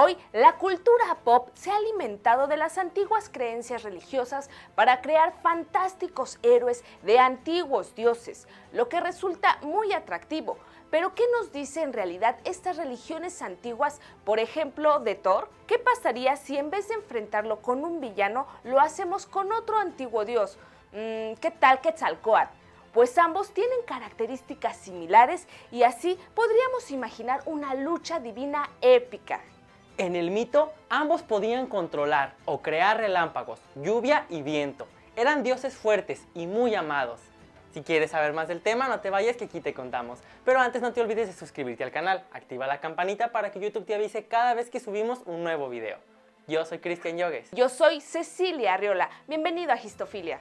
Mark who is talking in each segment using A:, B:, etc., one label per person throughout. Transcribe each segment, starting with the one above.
A: Hoy, la cultura pop se ha alimentado de las antiguas creencias religiosas para crear fantásticos héroes de antiguos dioses, lo que resulta muy atractivo. Pero ¿qué nos dice en realidad estas religiones antiguas, por ejemplo, de Thor? ¿Qué pasaría si en vez de enfrentarlo con un villano, lo hacemos con otro antiguo dios? ¿Qué tal Quetzalcóatl? Pues ambos tienen características similares y así podríamos imaginar una lucha divina épica.
B: En el mito, ambos podían controlar o crear relámpagos, lluvia y viento. Eran dioses fuertes y muy amados. Si quieres saber más del tema, no te vayas que aquí te contamos. Pero antes no te olvides de suscribirte al canal, activa la campanita para que YouTube te avise cada vez que subimos un nuevo video. Yo soy Cristian Yogues.
A: Yo soy Cecilia Arriola. Bienvenido a Histofilia.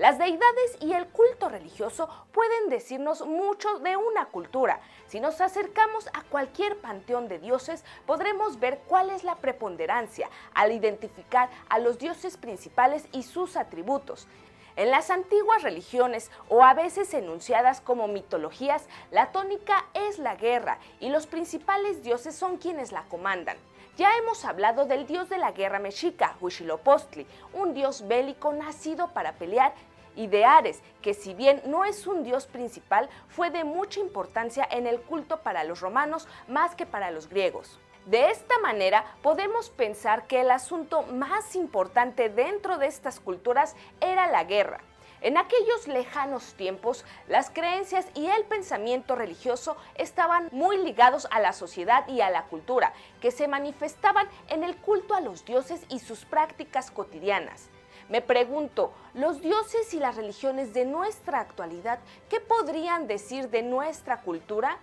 A: Las deidades y el culto religioso pueden decirnos mucho de una cultura. Si nos acercamos a cualquier panteón de dioses, podremos ver cuál es la preponderancia al identificar a los dioses principales y sus atributos. En las antiguas religiones, o a veces enunciadas como mitologías, la tónica es la guerra y los principales dioses son quienes la comandan. Ya hemos hablado del dios de la guerra mexica, Huitzilopochtli, un dios bélico nacido para pelear, y de Ares, que si bien no es un dios principal, fue de mucha importancia en el culto para los romanos más que para los griegos. De esta manera podemos pensar que el asunto más importante dentro de estas culturas era la guerra. En aquellos lejanos tiempos, las creencias y el pensamiento religioso estaban muy ligados a la sociedad y a la cultura, que se manifestaban en el culto a los dioses y sus prácticas cotidianas. Me pregunto, ¿los dioses y las religiones de nuestra actualidad qué podrían decir de nuestra cultura?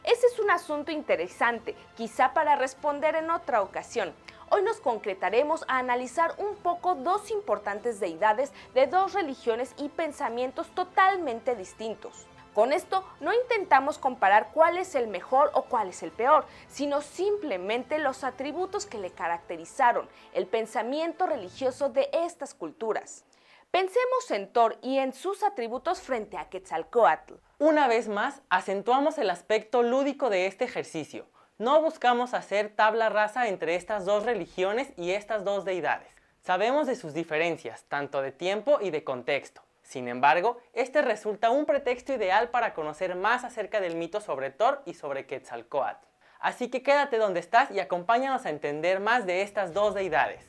A: Ese es un asunto interesante, quizá para responder en otra ocasión. Hoy nos concretaremos a analizar un poco dos importantes deidades de dos religiones y pensamientos totalmente distintos. Con esto no intentamos comparar cuál es el mejor o cuál es el peor, sino simplemente los atributos que le caracterizaron, el pensamiento religioso de estas culturas. Pensemos en Thor y en sus atributos frente a Quetzalcóatl.
B: Una vez más, acentuamos el aspecto lúdico de este ejercicio. No buscamos hacer tabla rasa entre estas dos religiones y estas dos deidades. Sabemos de sus diferencias, tanto de tiempo y de contexto. Sin embargo, este resulta un pretexto ideal para conocer más acerca del mito sobre Thor y sobre Quetzalcóatl. Así que quédate donde estás y acompáñanos a entender más de estas dos deidades.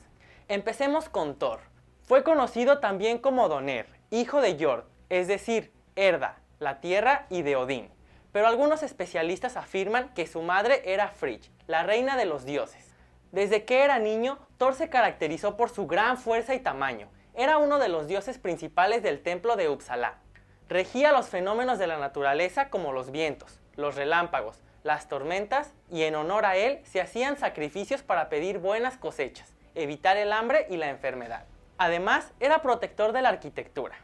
B: Empecemos con Thor. Fue conocido también como Doner, hijo de Jord, es decir, Herda, la tierra, y de Odín. Pero algunos especialistas afirman que su madre era Frigg, la reina de los dioses. Desde que era niño, Thor se caracterizó por su gran fuerza y tamaño. Era uno de los dioses principales del templo de Uppsala. Regía los fenómenos de la naturaleza como los vientos, los relámpagos, las tormentas, y en honor a él se hacían sacrificios para pedir buenas cosechas, evitar el hambre y la enfermedad. Además, era protector de la arquitectura.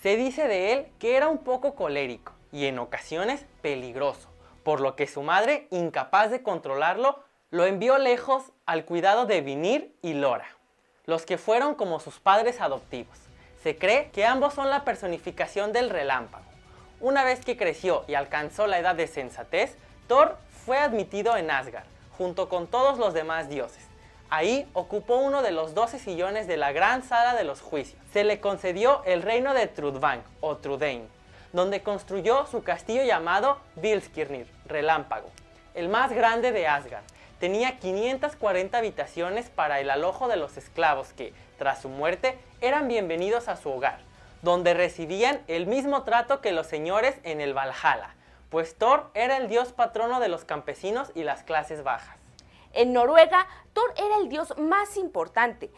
B: Se dice de él que era un poco colérico y en ocasiones peligroso, por lo que su madre, incapaz de controlarlo, lo envió lejos al cuidado de Vinir y Lora, los que fueron como sus padres adoptivos. Se cree que ambos son la personificación del relámpago. Una vez que creció y alcanzó la edad de sensatez, Thor fue admitido en Asgard, junto con todos los demás dioses. Ahí ocupó uno de los 12 sillones de la gran sala de los juicios. Se le concedió el reino de Trudvang o Trudain, donde construyó su castillo llamado Vilskirnir, Relámpago, el más grande de Asgard. Tenía 540 habitaciones para el alojo de los esclavos que, tras su muerte, eran bienvenidos a su hogar, donde recibían el mismo trato que los señores en el Valhalla, pues Thor era el dios patrono de los campesinos y las clases bajas.
A: En Noruega, Thor era el dios más importante.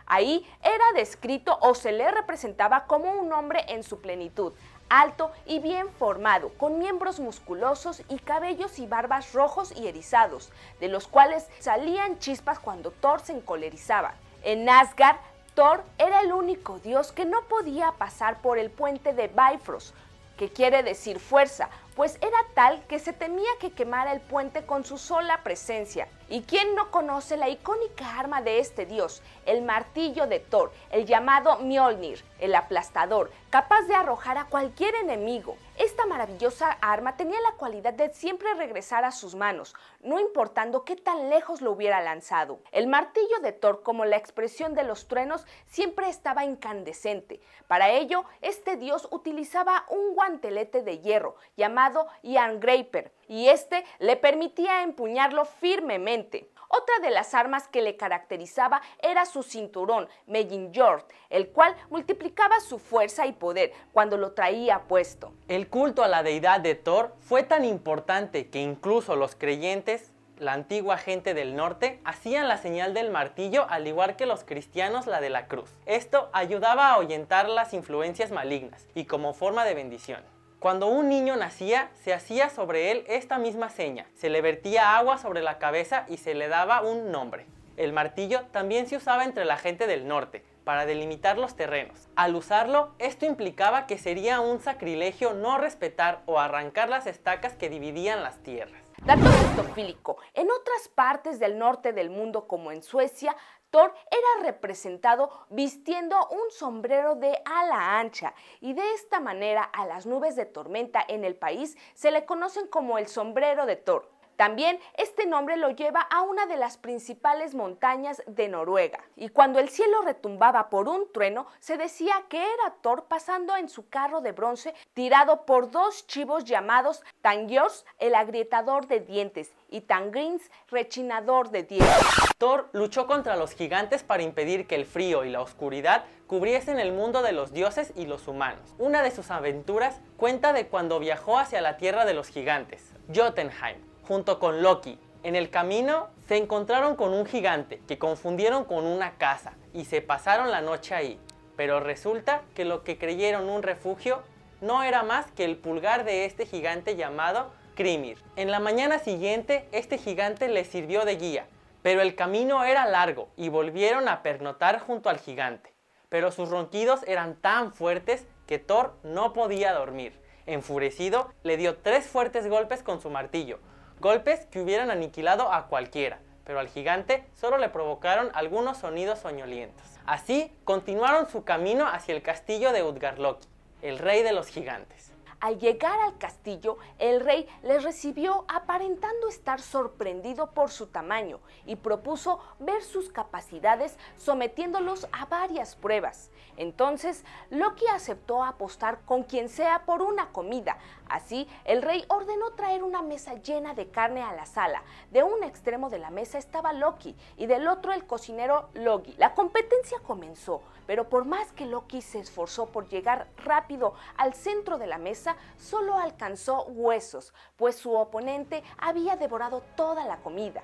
A: Ahí era descrito o se le representaba como un hombre en su plenitud, alto y bien formado, con miembros musculosos y cabellos y barbas rojos y erizados, de los cuales salían chispas cuando Thor se encolerizaba. En Asgard, Thor era el único dios que no podía pasar por el puente de Bifrost. que quiere decir fuerza, pues era tal que se temía que quemara el puente con su sola presencia. ¿Y quién no conoce la icónica arma de este dios, el martillo de Thor, el llamado Mjolnir, el aplastador, capaz de arrojar a cualquier enemigo? Esta maravillosa arma tenía la cualidad de siempre regresar a sus manos, no importando qué tan lejos lo hubiera lanzado. El martillo de Thor, como la expresión de los truenos, siempre estaba incandescente. Para ello, este dios utilizaba un guantelete de hierro llamado Jerngreipr, y este le permitía empuñarlo firmemente. Otra de las armas que le caracterizaba era su cinturón, Mejilnjord, el cual multiplicaba su fuerza y poder cuando lo traía puesto.
B: El culto a la deidad de Thor fue tan importante que incluso los creyentes, la antigua gente del norte, hacían la señal del martillo al igual que los cristianos la de la cruz. Esto ayudaba a ahuyentar las influencias malignas y como forma de bendición. Cuando un niño nacía, se hacía sobre él esta misma seña, se le vertía agua sobre la cabeza y se le daba un nombre. El martillo también se usaba entre la gente del norte, para delimitar los terrenos. Al usarlo, esto implicaba que sería un sacrilegio no respetar o arrancar las estacas que dividían las tierras.
A: Dato cristofílico: en otras partes del norte del mundo, como en Suecia, Thor era representado vistiendo un sombrero de ala ancha, y de esta manera a las nubes de tormenta en el país se le conocen como el sombrero de Thor. También este nombre lo lleva a una de las principales montañas de Noruega. Y cuando el cielo retumbaba por un trueno, se decía que era Thor pasando en su carro de bronce tirado por dos chivos llamados Tangjors, el agrietador de dientes, y Tangrins, rechinador de dientes.
B: Thor luchó contra los gigantes para impedir que el frío y la oscuridad cubriesen el mundo de los dioses y los humanos. Una de sus aventuras cuenta de cuando viajó hacia la tierra de los gigantes, Jotunheim, junto con Loki. En el camino se encontraron con un gigante que confundieron con una casa y se pasaron la noche ahí. Pero resulta que lo que creyeron un refugio no era más que el pulgar de este gigante llamado Skrimir. En la mañana siguiente este gigante les sirvió de guía, pero el camino era largo y volvieron a pernoctar junto al gigante. Pero sus ronquidos eran tan fuertes que Thor no podía dormir. Enfurecido, le dio 3 fuertes golpes con su martillo, golpes que hubieran aniquilado a cualquiera, pero al gigante solo le provocaron algunos sonidos soñolientos. Así continuaron su camino hacia el castillo de Utgarloki, el rey de los gigantes.
A: Al llegar al castillo, el rey les recibió aparentando estar sorprendido por su tamaño y propuso ver sus capacidades sometiéndolos a varias pruebas. Entonces, Loki aceptó apostar con quien sea por una comida. Así, el rey ordenó traer una mesa llena de carne a la sala. De un extremo de la mesa estaba Loki y del otro el cocinero Logi. La competencia comenzó, pero por más que Loki se esforzó por llegar rápido al centro de la mesa, solo alcanzó huesos, pues su oponente había devorado toda la comida.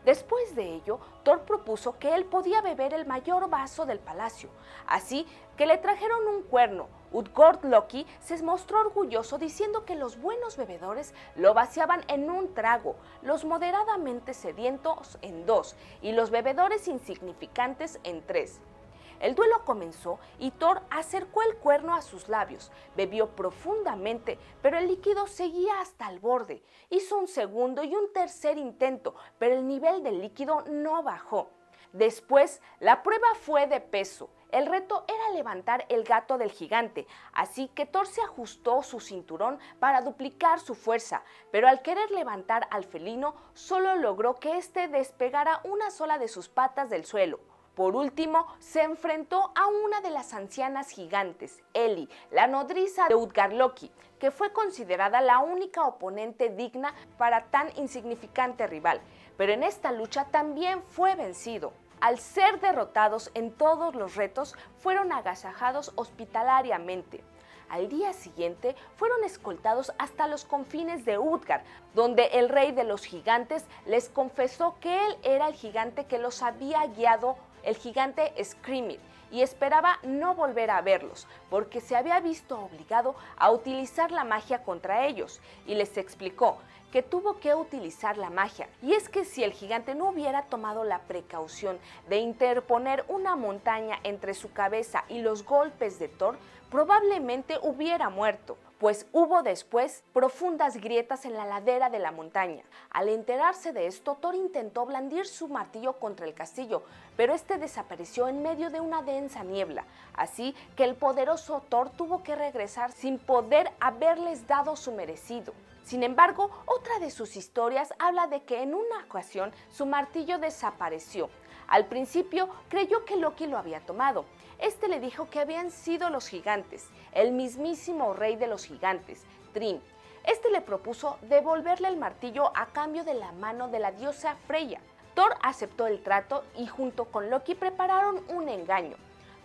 A: Después de ello, Thor propuso que él podía beber el mayor vaso del palacio, así que le trajeron un cuerno. Utgord-Loki se mostró orgulloso diciendo que los buenos bebedores lo vaciaban en un trago, los moderadamente sedientos en 2 y los bebedores insignificantes en 3. El duelo comenzó y Thor acercó el cuerno a sus labios, bebió profundamente, pero el líquido seguía hasta el borde. Hizo un segundo y un tercer intento, pero el nivel del líquido no bajó. Después, la prueba fue de peso. El reto era levantar el gato del gigante, así que Thor se ajustó su cinturón para duplicar su fuerza, pero al querer levantar al felino, solo logró que éste despegara una sola de sus patas del suelo. Por último, se enfrentó a una de las ancianas gigantes, Elli, la nodriza de Utgarloki, que fue considerada la única oponente digna para tan insignificante rival, pero en esta lucha también fue vencido. Al ser derrotados en todos los retos, fueron agasajados hospitalariamente. Al día siguiente fueron escoltados hasta los confines de Utgard, donde el rey de los gigantes les confesó que él era el gigante que los había guiado, el gigante Skrimir, y esperaba no volver a verlos, porque se había visto obligado a utilizar la magia contra ellos, y les explicó que tuvo que utilizar la magia, y es que si el gigante no hubiera tomado la precaución de interponer una montaña entre su cabeza y los golpes de Thor, probablemente hubiera muerto. pues hubo después profundas grietas en la ladera de la montaña. Al enterarse de esto, Thor intentó blandir su martillo contra el castillo, pero este desapareció en medio de una densa niebla, así que el poderoso Thor tuvo que regresar sin poder haberles dado su merecido. Sin embargo, otra de sus historias habla de que en una ocasión su martillo desapareció. Al principio creyó que Loki lo había tomado. Este le dijo que habían sido los gigantes, el mismísimo rey de los gigantes, Thrym. Este le propuso devolverle el martillo a cambio de la mano de la diosa Freya. Thor aceptó el trato y junto con Loki prepararon un engaño.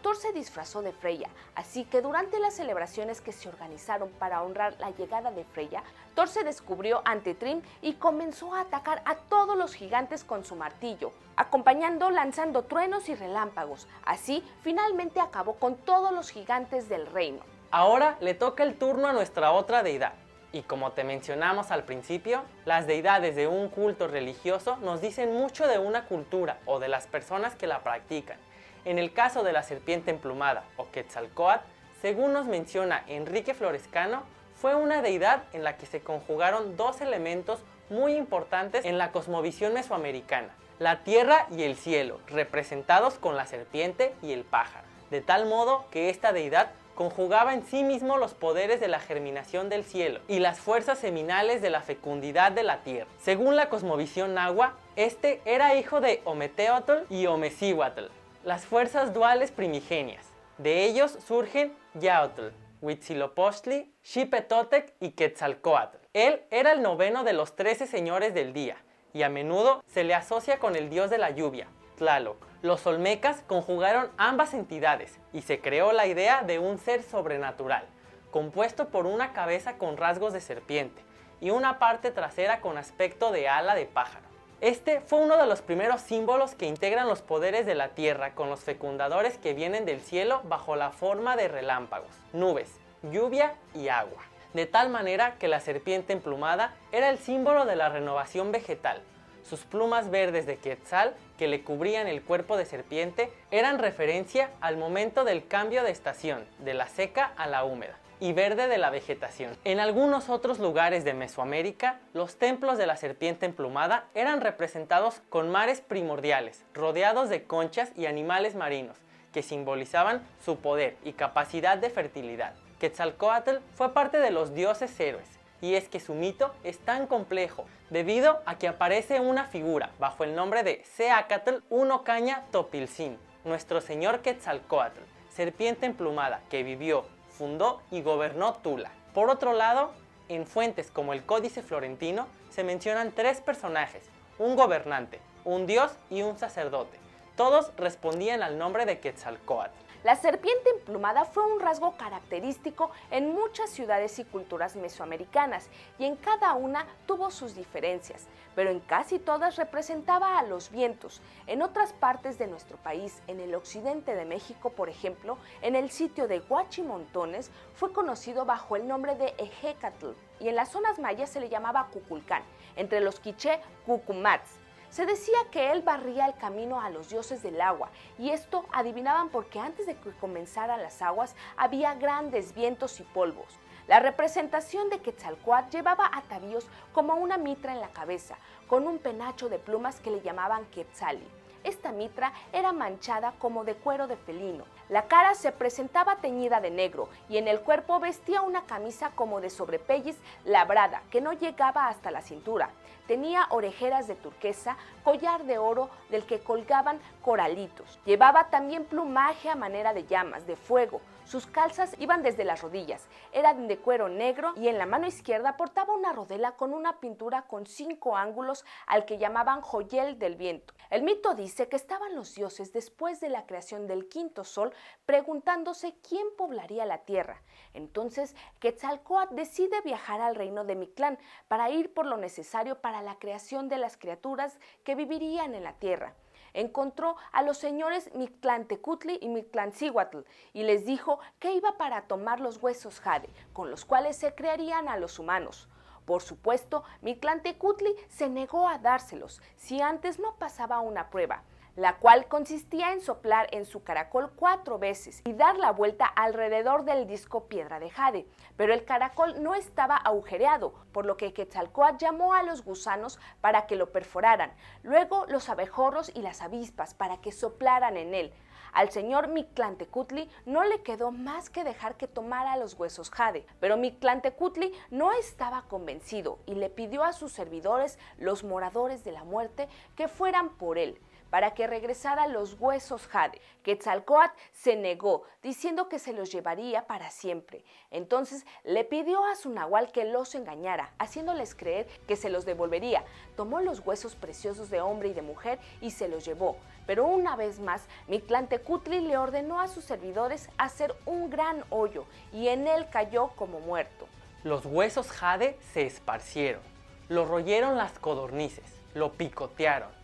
A: Thor se disfrazó de Freya, así que durante las celebraciones que se organizaron para honrar la llegada de Freya, Thor se descubrió ante Thrym y comenzó a atacar a todos los gigantes con su martillo, acompañando lanzando truenos y relámpagos. Así, finalmente acabó con todos los gigantes del reino.
B: Ahora le toca el turno a nuestra otra deidad. Y como te mencionamos al principio, las deidades de un culto religioso nos dicen mucho de una cultura o de las personas que la practican. En el caso de la serpiente emplumada o Quetzalcóatl, según nos menciona Enrique Florescano, fue una deidad en la que se conjugaron dos elementos muy importantes en la cosmovisión mesoamericana, la tierra y el cielo, representados con la serpiente y el pájaro, de tal modo que esta deidad conjugaba en sí mismo los poderes de la germinación del cielo y las fuerzas seminales de la fecundidad de la tierra. Según la cosmovisión nahua, este era hijo de Ometeotl y Omecíhuatl, las fuerzas duales primigenias. De ellos surgen Yaotl, Huitzilopochtli, Xipetotec y Quetzalcóatl. Él era el noveno de los 13 señores del día y a menudo se le asocia con el dios de la lluvia, Tlaloc. Los olmecas conjugaron ambas entidades y se creó la idea de un ser sobrenatural, compuesto por una cabeza con rasgos de serpiente y una parte trasera con aspecto de ala de pájaro. Este fue uno de los primeros símbolos que integran los poderes de la tierra con los fecundadores que vienen del cielo bajo la forma de relámpagos, nubes, lluvia y agua. De tal manera que la serpiente emplumada era el símbolo de la renovación vegetal. Sus plumas verdes de quetzal que le cubrían el cuerpo de serpiente eran referencia al momento del cambio de estación, de la seca a la húmeda, y verde de la vegetación. En algunos otros lugares de Mesoamérica, los templos de la serpiente emplumada eran representados con mares primordiales, rodeados de conchas y animales marinos, que simbolizaban su poder y capacidad de fertilidad. Quetzalcóatl fue parte de los dioses héroes, y es que su mito es tan complejo, debido a que aparece una figura bajo el nombre de Seacatl Unocaña Topilzin, nuestro señor Quetzalcóatl, serpiente emplumada que vivió, fundó y gobernó Tula. Por otro lado, en fuentes como el Códice Florentino se mencionan tres personajes, un gobernante, un dios y un sacerdote. Todos respondían al nombre de Quetzalcóatl.
A: La serpiente emplumada fue un rasgo característico en muchas ciudades y culturas mesoamericanas, y en cada una tuvo sus diferencias, pero en casi todas representaba a los vientos. En otras partes de nuestro país, en el occidente de México, por ejemplo, en el sitio de Huachimontones, fue conocido bajo el nombre de Ejecatl, y en las zonas mayas se le llamaba Cuculcán, entre los quiché, Cucumats. Se decía que él barría el camino a los dioses del agua, y esto adivinaban porque antes de que comenzaran las aguas había grandes vientos y polvos. La representación de Quetzalcóatl llevaba atavíos como una mitra en la cabeza, con un penacho de plumas que le llamaban quetzali. Esta mitra era manchada como de cuero de felino. La cara se presentaba teñida de negro y en el cuerpo vestía una camisa como de sobrepelliz labrada que no llegaba hasta la cintura. Tenía orejeras de turquesa, collar de oro del que colgaban coralitos. Llevaba también plumaje a manera de llamas, de fuego. Sus calzas iban desde las rodillas, eran de cuero negro y en la mano izquierda portaba una rodela con una pintura con 5 ángulos al que llamaban joyel del viento. El mito dice que estaban los dioses después de la creación del quinto sol preguntándose quién poblaría la tierra. Entonces Quetzalcóatl decide viajar al reino de Mictlán para ir por lo necesario para la creación de las criaturas que vivirían en la tierra. Encontró a los señores Mictlantecutli y Mictlancíhuatl y les dijo que iba para tomar los huesos jade, con los cuales se crearían a los humanos. Por supuesto, Mictlantecutli se negó a dárselos si antes no pasaba una prueba. la cual consistía en soplar en su caracol 4 veces y dar la vuelta alrededor del disco piedra de jade, pero el caracol no estaba agujereado, por lo que Quetzalcóatl llamó a los gusanos para que lo perforaran, luego los abejorros y las avispas para que soplaran en él. Al señor Mictlantecutli no le quedó más que dejar que tomara los huesos jade, pero Mictlantecutli no estaba convencido y le pidió a sus servidores, los moradores de la muerte, que fueran por él, para que regresara los huesos jade. Quetzalcóatl se negó, diciendo que se los llevaría para siempre. Entonces le pidió a su nahual que los engañara, haciéndoles creer que se los devolvería. Tomó los huesos preciosos de hombre y de mujer y se los llevó. Pero una vez más, Mictlantecutli le ordenó a sus servidores hacer un gran hoyo, y en él cayó como muerto.
B: Los huesos jade se esparcieron, lo royeron las codornices, lo picotearon.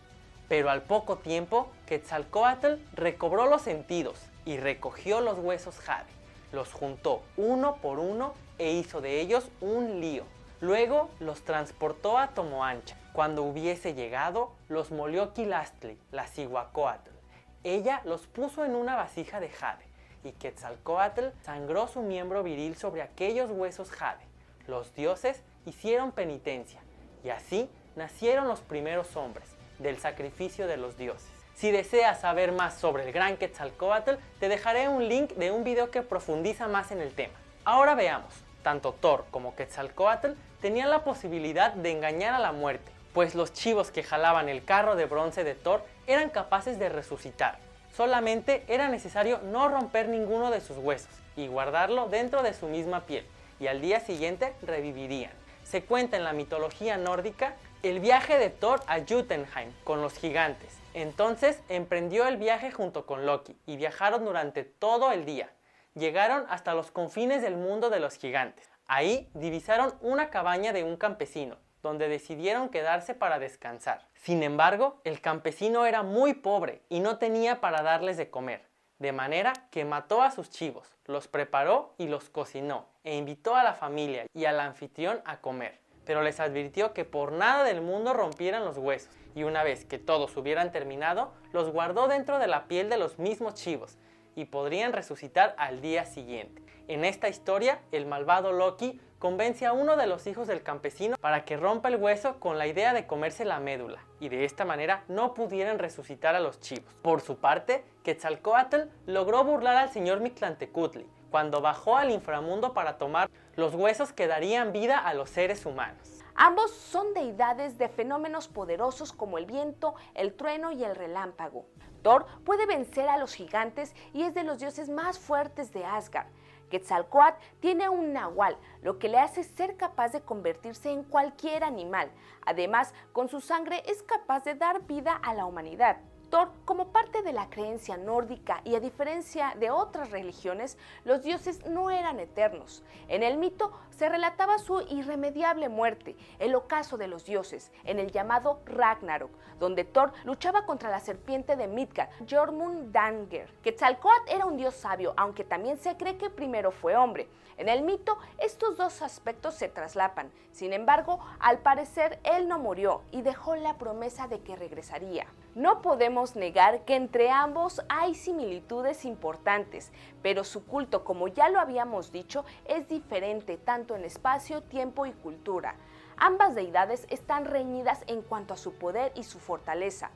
B: Pero al poco tiempo, Quetzalcóatl recobró los sentidos y recogió los huesos jade, los juntó uno por uno e hizo de ellos un lío. Luego los transportó a Tomoancha. Cuando hubiese llegado, los molió Quilastli, la Cihuacóatl. Ella los puso en una vasija de jade, y Quetzalcóatl sangró su miembro viril sobre aquellos huesos jade. Los dioses hicieron penitencia, y así nacieron los primeros hombres, del sacrificio de los dioses. Si deseas saber más sobre el gran Quetzalcóatl, te dejaré un link de un video que profundiza más en el tema. Ahora veamos, tanto Thor como Quetzalcóatl tenían la posibilidad de engañar a la muerte, pues los chivos que jalaban el carro de bronce de Thor eran capaces de resucitar. Solamente era necesario no romper ninguno de sus huesos y guardarlo dentro de su misma piel, y al día siguiente revivirían. Se cuenta en la mitología nórdica el viaje de Thor a Jotunheim con los gigantes. Entonces emprendió el viaje junto con Loki y viajaron durante todo el día. Llegaron hasta los confines del mundo de los gigantes. Ahí divisaron una cabaña de un campesino, donde decidieron quedarse para descansar. Sin embargo, el campesino era muy pobre y no tenía para darles de comer, de manera que mató a sus chivos, los preparó y los cocinó, e invitó a la familia y al anfitrión a comer. Pero les advirtió que por nada del mundo rompieran los huesos, y una vez que todos hubieran terminado, los guardó dentro de la piel de los mismos chivos, y podrían resucitar al día siguiente. En esta historia, el malvado Loki convence a uno de los hijos del campesino para que rompa el hueso con la idea de comerse la médula, y de esta manera no pudieran resucitar a los chivos. Por su parte, Quetzalcóatl logró burlar al señor Mictlantecutli, cuando bajó al inframundo para tomar los huesos que darían vida a los seres humanos.
A: Ambos son deidades de fenómenos poderosos como el viento, el trueno y el relámpago. Thor puede vencer a los gigantes y es de los dioses más fuertes de Asgard. Quetzalcóatl tiene un nahual, lo que le hace ser capaz de convertirse en cualquier animal. Además, con su sangre es capaz de dar vida a la humanidad. Thor, como parte de la creencia nórdica y a diferencia de otras religiones, los dioses no eran eternos. En el mito se relataba su irremediable muerte, el ocaso de los dioses, en el llamado Ragnarok, donde Thor luchaba contra la serpiente de Midgard, Jormungandr. Quetzalcóatl era un dios sabio, aunque también se cree que primero fue hombre. En el mito, estos dos aspectos se traslapan. Sin embargo, al parecer, él no murió y dejó la promesa de que regresaría. No podemos negar que entre ambos hay similitudes importantes, pero su culto, como ya lo habíamos dicho, es diferente tanto en espacio, tiempo y cultura. Ambas deidades están reñidas en cuanto a su poder y su fortaleza.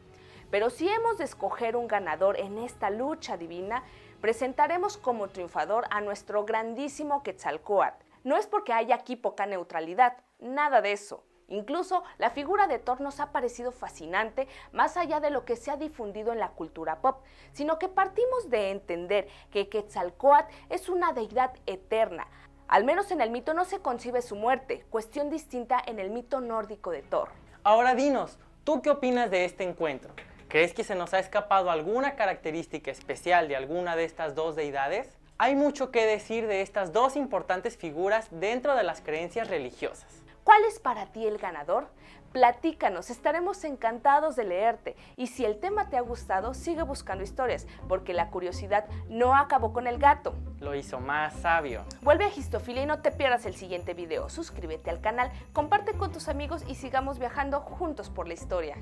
A: Pero si hemos de escoger un ganador en esta lucha divina, presentaremos como triunfador a nuestro grandísimo Quetzalcóatl. No es porque haya aquí poca neutralidad, nada de eso. Incluso la figura de Thor nos ha parecido fascinante más allá de lo que se ha difundido en la cultura pop, sino que partimos de entender que Quetzalcóatl es una deidad eterna. Al menos en el mito no se concibe su muerte, cuestión distinta en el mito nórdico de Thor.
B: Ahora dinos, ¿tú qué opinas de este encuentro? ¿Crees que se nos ha escapado alguna característica especial de alguna de estas dos deidades? Hay mucho que decir de estas dos importantes figuras dentro de las creencias religiosas.
A: ¿Cuál es para ti el ganador? Platícanos, estaremos encantados de leerte. Y si el tema te ha gustado, sigue buscando historias, porque la curiosidad no acabó con el gato.
B: Lo hizo más sabio.
A: Vuelve a Histofilia y no te pierdas el siguiente video. Suscríbete al canal, comparte con tus amigos y sigamos viajando juntos por la historia.